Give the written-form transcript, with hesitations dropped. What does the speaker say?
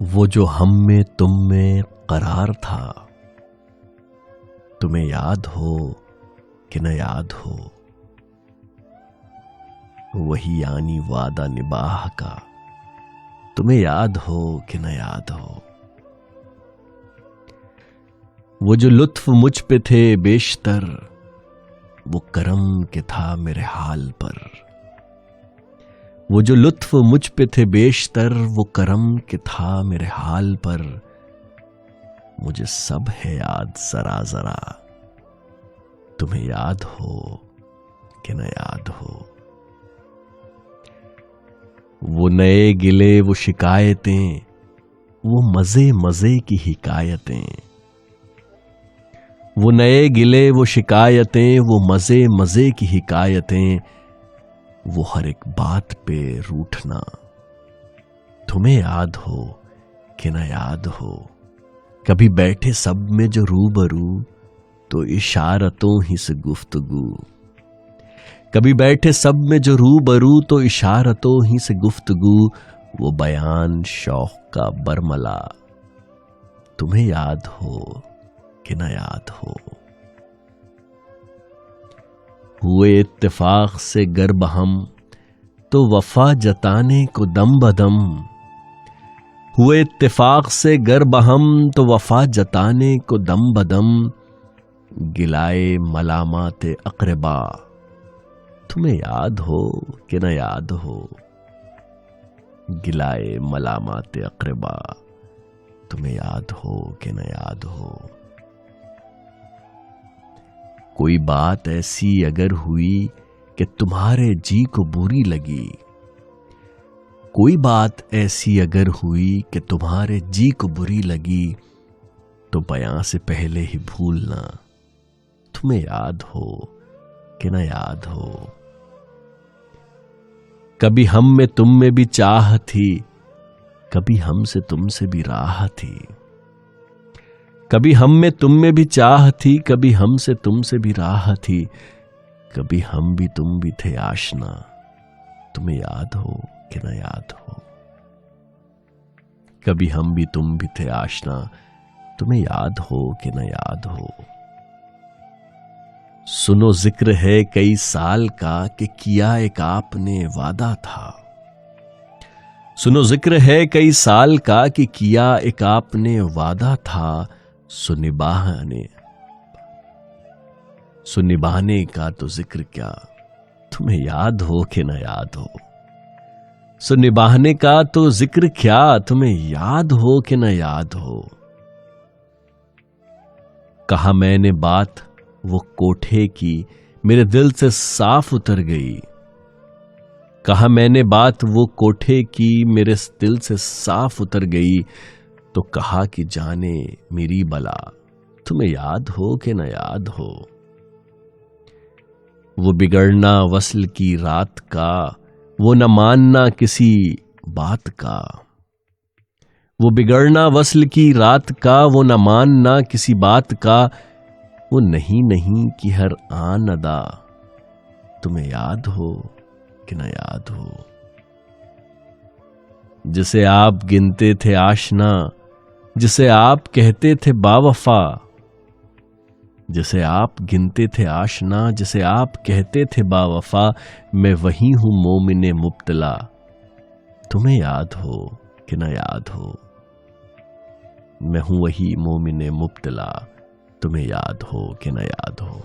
वो जो हम में तुम में करार था, तुम्हें याद हो कि न याद हो, वही यानी वादा निबाह का, तुम्हें याद हो कि न याद हो। वो जो लुत्फ मुझ पे थे बेशतर, वो करम के था मेरे हाल पर। वो जो लुत्फ मुझ पे थे बेशतर, वो करम के था मेरे हाल पर। मुझे सब है याद जरा जरा, तुम्हें याद हो कि न याद हो। वो नए गिले वो शिकायतें, वो मजे मजे की हिकायतें। वो नए गिले वो शिकायतें, वो मजे मजे की हिकायतें। वो हर एक बात पे रूठना, तुम्हें याद हो कि न याद हो। कभी बैठे सब में जो रूबरू, तो इशारतों ही से गुफ्तगू। कभी बैठे सब में जो रूबरू, तो इशारतों ही से गुफ्तगू। वो बयान शौक का बरमला, तुम्हें याद हो कि न याद हो। हुए इत्तेफाक से गर बहम, तो वफा जताने को दम बदम। हुए इत्तेफाक से गर बहम, तो वफा जताने को दम बदम। गिलाए मलामाते अक़रबा, तुम्हें याद हो कि न याद हो। गिलाए मलामाते अक़रबा, तुम्हें याद हो कि न याद हो। कोई बात ऐसी अगर हुई कि तुम्हारे जी को बुरी लगी। कोई बात ऐसी अगर हुई कि तुम्हारे जी को बुरी लगी, तो बयां से पहले ही भूलना, तुम्हें याद हो कि न याद हो। कभी हम में तुम में भी चाह थी, कभी हमसे तुमसे भी राह थी। कभी हम में तुम में भी चाह थी, कभी हमसे तुमसे भी राह थी। कभी हम भी तुम भी थे आशना, तुम्हें याद हो कि न याद हो। कभी हम भी तुम भी थे आशना, तुम्हें याद हो कि न याद हो। सुनो जिक्र है कई साल का, कि किया एक आपने वादा था। सुनो जिक्र है कई साल का, कि किया एक आपने वादा था। सो निभाने का तो जिक्र क्या, तुम्हें याद हो कि न याद हो। सो निभाने का तो जिक्र क्या, तुम्हें याद हो कि न याद हो। कहा मैंने बात वो कोठे की, मेरे दिल से साफ उतर गई। कहा मैंने बात वो कोठे की, मेरे दिल से साफ उतर गई। तो कहा कि जाने मेरी बला, तुम्हें याद हो कि न याद हो। वो बिगड़ना वस्ल की रात का, वो न मानना किसी बात का। वो बिगड़ना वस्ल की रात का, वो न मानना किसी बात का। वो नहीं नहीं की हर आन अदा, तुम्हें याद हो कि न याद हो। जिसे आप गिनते थे आशना, जिसे आप कहते थे बावफा। जिसे आप गिनते थे आशना, जिसे आप कहते थे बावफा। मैं वही हूं मोमिने मुब्तला, तुम्हें याद हो कि न याद हो। मैं हूं वही मोमिने मुब्तला, तुम्हें याद हो कि न याद हो।